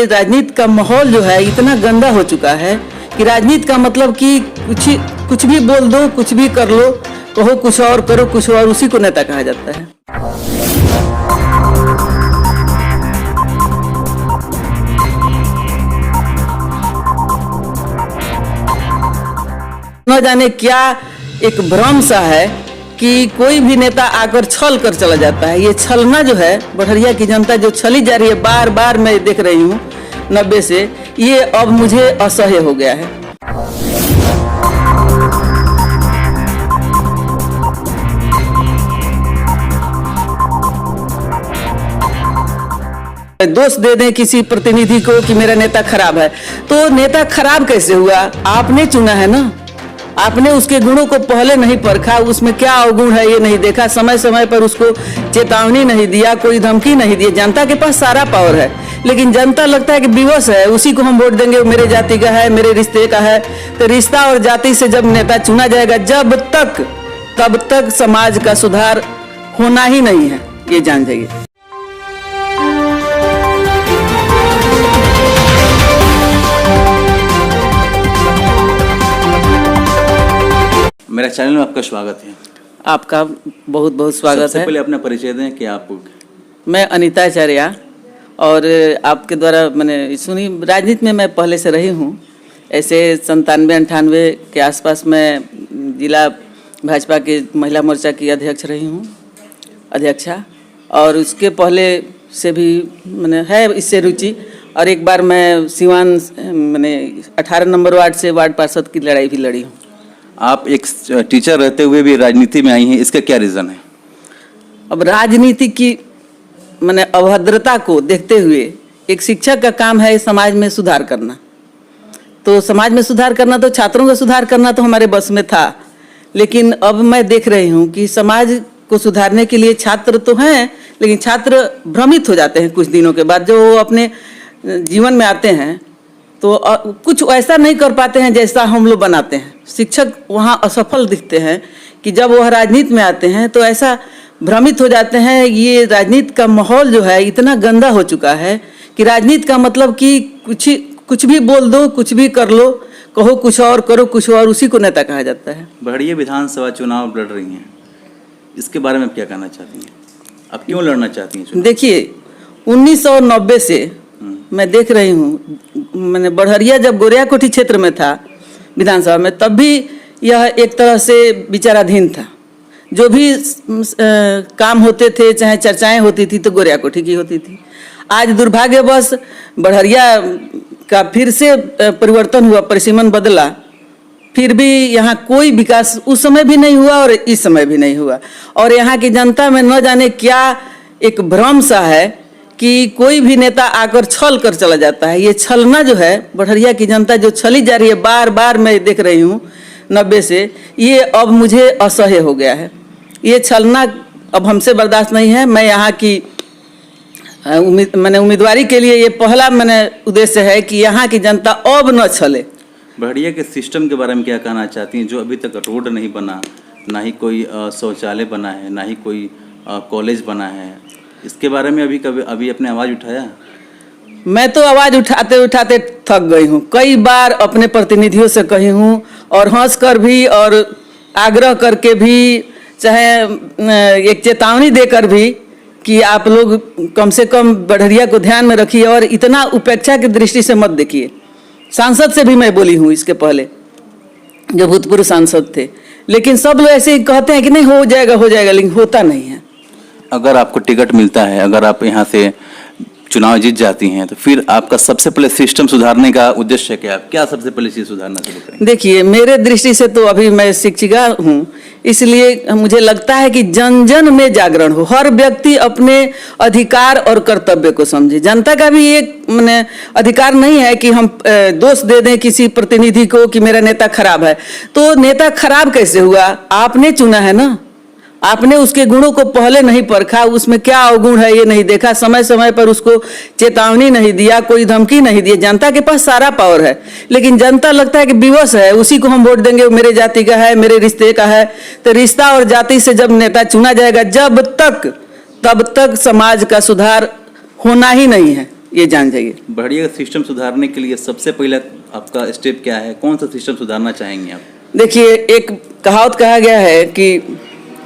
ये राजनीति का माहौल जो है इतना गंदा हो चुका है कि राजनीति का मतलब कि कुछ भी बोल दो, कुछ भी कर लो, कहो कुछ और करो कुछ और, उसी को नेता कहा जाता है। न जाने क्या एक भ्रम सा है कि कोई भी नेता आकर छल कर चला जाता है। ये छलना जो है, बढ़िया की जनता जो छली जा रही है, बार बार मैं देख रही हूँ 90 से, ये अब मुझे असह्य हो गया है। दोष दे दें किसी प्रतिनिधि को कि मेरा नेता खराब है, तो नेता खराब कैसे हुआ? आपने चुना है ना, आपने उसके गुणों को पहले नहीं परखा, उसमें क्या अवगुण है ये नहीं देखा, समय समय पर उसको चेतावनी नहीं दिया, कोई धमकी नहीं दी। जनता के पास सारा पावर है, लेकिन जनता लगता है कि विवश है, उसी को हम वोट देंगे, वो मेरे जाति का है, मेरे रिश्ते का है। तो रिश्ता और जाति से जब नेता चुना जाएगा, तब तक समाज का सुधार होना ही नहीं है, ये जान जाइए। मेरा चैनल में आपका स्वागत है। आपका बहुत बहुत स्वागत है। सबसे पहले अपना परिचय दें कि आप। मैं अनीता आचार्य, और आपके द्वारा मैंने सुनी, राजनीति में मैं पहले से रही हूँ। ऐसे 97-98 के आसपास मैं जिला भाजपा के महिला मोर्चा की अध्यक्ष रही हूँ, अध्यक्षा, और उसके पहले से भी मैंने है इससे रुचि। और एक बार मैं सिवान मैंने 18 नंबर वार्ड से वार्ड पार्षद की लड़ाई भी लड़ी हूँ। आप एक टीचर रहते हुए भी राजनीति में आई हैं, इसका क्या रीज़न है? अब राजनीति की मैंने अभद्रता को देखते हुए, एक शिक्षक का काम है समाज में सुधार करना। तो समाज में सुधार करना, तो छात्रों का सुधार करना तो हमारे बस में था, लेकिन अब मैं देख रही हूँ कि समाज को सुधारने के लिए छात्र तो हैं, लेकिन छात्र भ्रमित हो जाते हैं कुछ दिनों के बाद। जो वो अपने जीवन में आते हैं तो कुछ ऐसा नहीं कर पाते हैं जैसा हम लोग बनाते हैं। शिक्षक वहाँ असफल दिखते हैं कि जब वह राजनीति में आते हैं तो ऐसा भ्रमित हो जाते हैं। ये राजनीति का माहौल जो है इतना गंदा हो चुका है कि राजनीति का मतलब कि कुछ भी बोल दो, कुछ भी कर लो, कहो कुछ और करो कुछ और, उसी को नेता कहा जाता है। बढ़िया विधानसभा चुनाव लड़ रही हैं, इसके बारे में क्या कहना चाहती हैं? आप क्यों लड़ना चाहती हैं? देखिए, 1990 से मैं देख रही हूँ, मैंने बढ़िया जब गोरियाकोठी क्षेत्र में था विधानसभा में, तब भी यह एक तरह से विचाराधीन था। जो भी काम होते थे, चाहे चर्चाएं होती थी, तो गोरियाकोठी की होती थी। आज दुर्भाग्यवश बढ़िया का फिर से परिवर्तन हुआ, परिसीमन बदला, फिर भी यहाँ कोई विकास उस समय भी नहीं हुआ और इस समय भी नहीं हुआ। और यहाँ की जनता में न जाने क्या एक भ्रम सा है कि कोई भी नेता आकर छल कर चला जाता है। ये छलना जो है, बढ़िया की जनता जो छली जा रही है, बार बार मैं देख रही हूँ 90 से, ये अब मुझे असह्य हो गया है। ये छलना अब हमसे बर्दाश्त नहीं है। मैं यहाँ की मैंने उम्मीदवारी के लिए ये पहला मैंने उद्देश्य है कि यहाँ की जनता अब न छले। बढ़िया के सिस्टम के बारे में क्या कहना चाहती हैं? जो अभी तक रोड नहीं बना, ना ही कोई शौचालय बना है, ना ही कोई कॉलेज बना है, इसके बारे में अभी अपने आवाज़ उठाया? मैं तो आवाज़ उठाते उठाते थक गई हूँ। कई बार अपने प्रतिनिधियों से कही हूँ, और हंस कर भी और आग्रह करके भी, चाहे एक चेतावनी देकर भी, कि आप लोग कम से कम बढ़िया को ध्यान में रखिए और इतना उपेक्षा की दृष्टि से मत देखिए। सांसद से भी मैं बोली हूँ इसके पहले, जो भूतपूर्व सांसद थे, लेकिन सब लोग ऐसे ही कहते हैं कि नहीं हो जाएगा, लेकिन होता नहीं है। अगर आपको टिकट मिलता है, अगर आप यहाँ से चुनाव जीत जाती हैं, तो फिर आपका सबसे पहले सिस्टम सुधारने का उद्देश्य क्या सबसे पहले चीज़ सुधारना शुरू करेंगे? देखिए, मेरे दृष्टि से तो अभी मैं शिक्षिका हूँ, इसलिए मुझे लगता है कि जन जन में जागरण हो, हर व्यक्ति अपने अधिकार और कर्तव्य को समझे। जनता का भी एक मैंने अधिकार नहीं है कि हम दोष दे दें किसी प्रतिनिधि को कि मेरा नेता खराब है। तो नेता खराब कैसे हुआ? आपने चुना है ना, आपने उसके गुणों को पहले नहीं परखा, उसमें क्या अवगुण है ये नहीं देखा, समय समय पर उसको चेतावनी नहीं दिया, कोई धमकी नहीं दी। जनता के पास सारा पावर है, लेकिन जनता लगता है कि विवश है, उसी को हम वोट देंगे, वो मेरे जाति का है, मेरे रिश्ते का है। तो रिश्ता और जाति से जब नेता चुना जाएगा, तब तक समाज का सुधार होना ही नहीं है, ये जान जाइए। बढ़िया सिस्टम सुधारने के लिए सबसे पहला आपका स्टेप क्या है? कौन सा सिस्टम सुधारना चाहेंगे आप? देखिए, एक कहावत कहा गया है कि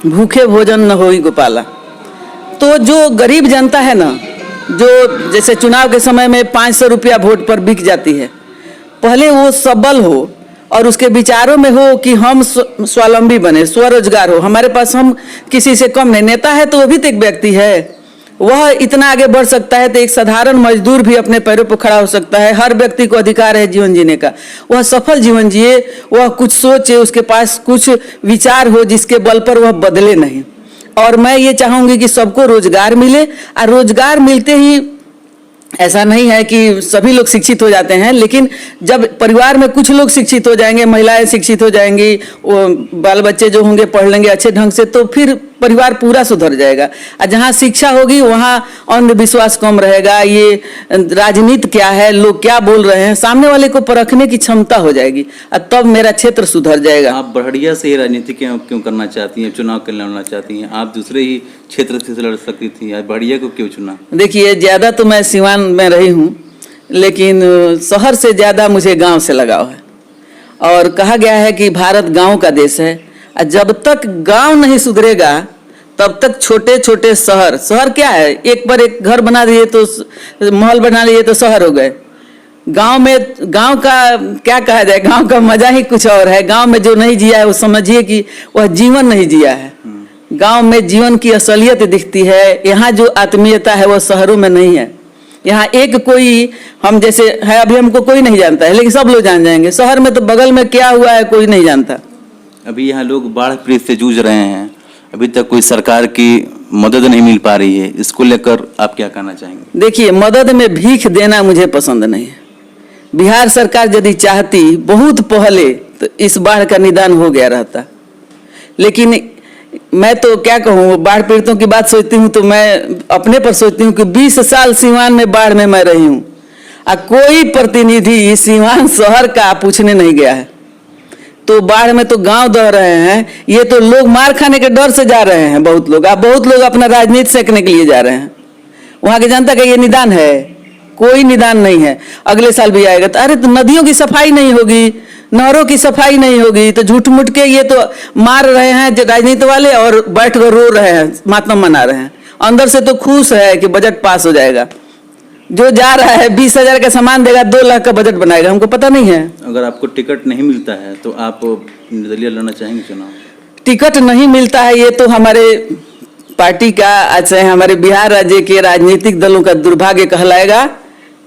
भूखे भोजन न होई गोपाला। तो जो गरीब जनता है ना, जो जैसे चुनाव के समय में 500 रुपया वोट पर बिक जाती है, पहले वो सबल हो और उसके विचारों में हो कि हम स्वावलंबी बने, स्वरोजगार हो, हमारे पास हम किसी से कम नहीं। नेता है तो वो भी तो एक व्यक्ति है, वह इतना आगे बढ़ सकता है तो एक साधारण मजदूर भी अपने पैरों पर खड़ा हो सकता है। हर व्यक्ति को अधिकार है जीवन जीने का, वह सफल जीवन जिए, वह कुछ सोचे, उसके पास कुछ विचार हो जिसके बल पर वह बदले नहीं। और मैं ये चाहूंगी कि सबको रोजगार मिले, और रोजगार मिलते ही ऐसा नहीं है कि सभी लोग शिक्षित हो जाते हैं, लेकिन जब परिवार में कुछ लोग शिक्षित हो जाएंगे, महिलाएं शिक्षित हो जाएंगी, वो बाल बच्चे जो होंगे पढ़ लेंगे अच्छे ढंग से, तो फिर परिवार पूरा सुधर जाएगा। और जहाँ शिक्षा होगी वहाँ अंधविश्वास कम रहेगा, ये राजनीति क्या है, लोग क्या बोल रहे हैं, सामने वाले को परखने की क्षमता हो जाएगी, और तब मेरा क्षेत्र सुधर जाएगा। आप बढ़िया से ही राजनीति क्यों करना चाहती हैं, चुनाव के लड़ना चाहती हैं? आप दूसरे ही क्षेत्र से लड़ सकती थी, आज बढ़िया को क्यों चुना? देखिए, ज़्यादा तो मैं सिवान में रही हूँ, लेकिन शहर से ज़्यादा मुझे गांव से लगाव है। और कहा गया है कि भारत गांव का देश है, और जब तक गांव नहीं सुधरेगा तब तक छोटे छोटे शहर क्या है, एक पर एक घर बना दिए तो महल बना लिए तो शहर हो गए। गांव का क्या कहा जाए, गांव का मजा ही कुछ और है। गांव में जो नहीं जिया है वो समझिए कि वह जीवन नहीं जिया है। गांव में जीवन की असलियत दिखती है। यहाँ जो आत्मीयता है वो शहरों में नहीं है। यहाँ एक कोई हम जैसे है, अभी हमको कोई नहीं जानता है, लेकिन सब लोग जान जाएंगे। शहर में तो बगल में क्या हुआ है कोई नहीं जानता। अभी यहाँ लोग बाढ़ पीड़ित से जूझ रहे हैं, अभी तक कोई सरकार की मदद नहीं मिल पा रही है, इसको लेकर आप क्या कहना चाहेंगे? देखिए, मदद में भीख देना मुझे पसंद नहीं है। बिहार सरकार यदि चाहती बहुत पहले तो इस बाढ़ का निदान हो गया रहता, लेकिन मैं तो क्या कहूँ, बाढ़ पीड़ितों की बात सोचती हूँ तो मैं अपने पर सोचती हूँ कि 20 साल सीवान में बाढ़ में मैं रही हूँ, और कोई प्रतिनिधि सीवान शहर का पूछने नहीं गया है। तो बाढ़ में तो गांव दह रहे हैं, ये तो लोग मार खाने के डर से जा रहे हैं। बहुत लोग अपना राजनीति सेकने के लिए जा रहे हैं। वहां की जनता का ये निदान है? कोई निदान नहीं है। अगले साल भी आएगा तो अरे तो नदियों की सफाई नहीं होगी, नहरों की सफाई नहीं होगी, तो झूठ मूठ के ये तो मार रहे हैं राजनीति वाले और बैठ कर रो रहे हैं, मातम मना रहे हैं। अंदर से तो खुश है कि बजट पास हो जाएगा। जो जा रहा है 20,000 का सामान देगा, 2 लाख का बजट बनाएगा, हमको पता नहीं है। अगर आपको टिकट नहीं मिलता है तो आप निर्दलीय लड़ना चाहेंगे चुनाव? टिकट नहीं मिलता है ये तो हमारे पार्टी का, अच्छा हमारे बिहार राज्य के राजनीतिक दलों का दुर्भाग्य कहलाएगा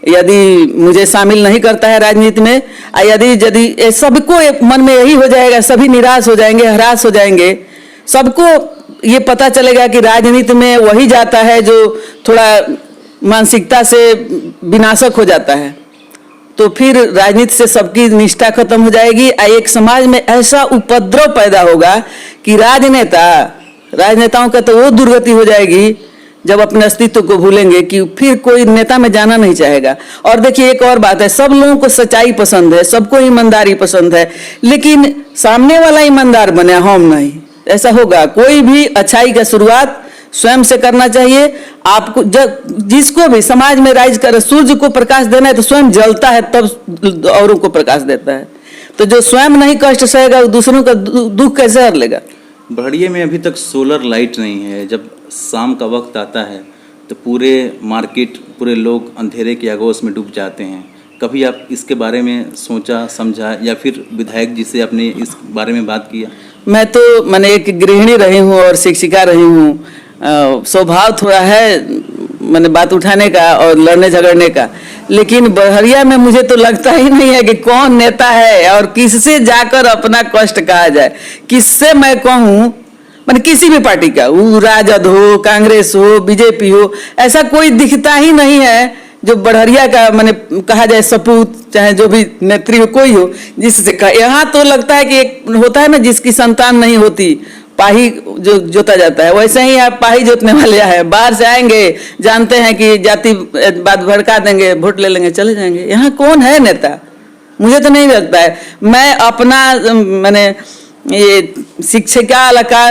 यदि मुझे शामिल नहीं करता है राजनीति में। यदि सबको मन में यही हो जाएगा, सभी निराश हो जाएंगे, हराश हो जाएंगे। सबको ये पता चलेगा कि राजनीति में वही जाता है जो थोड़ा मानसिकता से विनाशक हो जाता है, तो फिर राजनीति से सबकी निष्ठा खत्म हो जाएगी। एक समाज में ऐसा उपद्रव पैदा होगा कि राजनेताओं का तो वो दुर्गति हो जाएगी जब अपने अस्तित्व को भूलेंगे कि फिर कोई नेता में जाना नहीं चाहेगा। और देखिए, एक और बात है, सब लोगों को सच्चाई पसंद है, सबको ईमानदारी पसंद है, लेकिन सामने वाला ईमानदार बने, हम नहीं। ऐसा होगा? कोई भी अच्छाई का शुरुआत स्वयं से करना चाहिए। आपको जिसको भी समाज में राइज कर, सूर्य को प्रकाश देना है तो स्वयं जलता है, तब औरों को प्रकाश देता है। तो जो स्वयं नहीं कष्ट सहेगा वो दूसरों का दुख कैसे हर लेगा? बढ़िया में अभी तक सोलर लाइट नहीं है। जब शाम का वक्त आता है तो पूरे मार्केट, पूरे लोग अंधेरे के आगोश में डूब जाते हैं। कभी आप इसके बारे में सोचा समझा, या फिर विधायक जी से आपने इस बारे में बात किया? मैं तो मैंने एक गृहिणी रही हूँ और शिक्षिका रही हूँ। स्वभाव थोड़ा है मैंने बात उठाने का और लड़ने झगड़ने का, लेकिन बड़हरिया में मुझे तो लगता ही नहीं है कि कौन नेता है और किससे जाकर अपना कष्ट कहा जाए। किससे मैं कहूँ, मैंने किसी भी पार्टी का, वो राजद हो, कांग्रेस हो, बीजेपी हो, ऐसा कोई दिखता ही नहीं है जो बड़हरिया का मैंने कहा जाए सपूत, चाहे जो भी नेत्री हो, कोई हो जिससे कहा। यहाँ तो लगता है कि एक होता है ना, जिसकी संतान नहीं होती, पाही जो जोता जाता है, वैसे ही आप पाही जोतने वाले हैं। बाहर से आएंगे, जानते हैं कि जाति बात भड़का देंगे, वोट ले लेंगे, चले जाएंगे। यहाँ कौन है नेता? मुझे तो नहीं लगता है। मैं अपना मैंने ये शिक्षिका का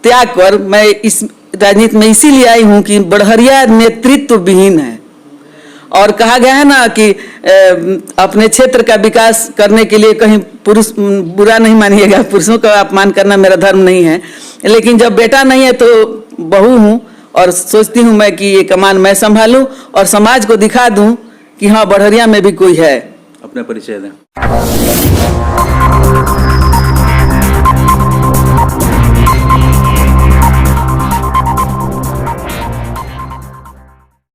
त्याग कर मैं इस राजनीति में इसीलिए आई हूँ कि बड़हरिया नेतृत्व विहीन है और कहा गया है ना कि अपने क्षेत्र का विकास करने के लिए कहीं पुरुष बुरा नहीं मानिएगा, पुरुषों का अपमान करना मेरा धर्म नहीं है, लेकिन जब बेटा नहीं है तो बहू हूँ और सोचती हूँ मैं कि ये कमान मैं संभालूं और समाज को दिखा दूं कि हाँ बड़हरिया में भी कोई है। अपना परिचय दें।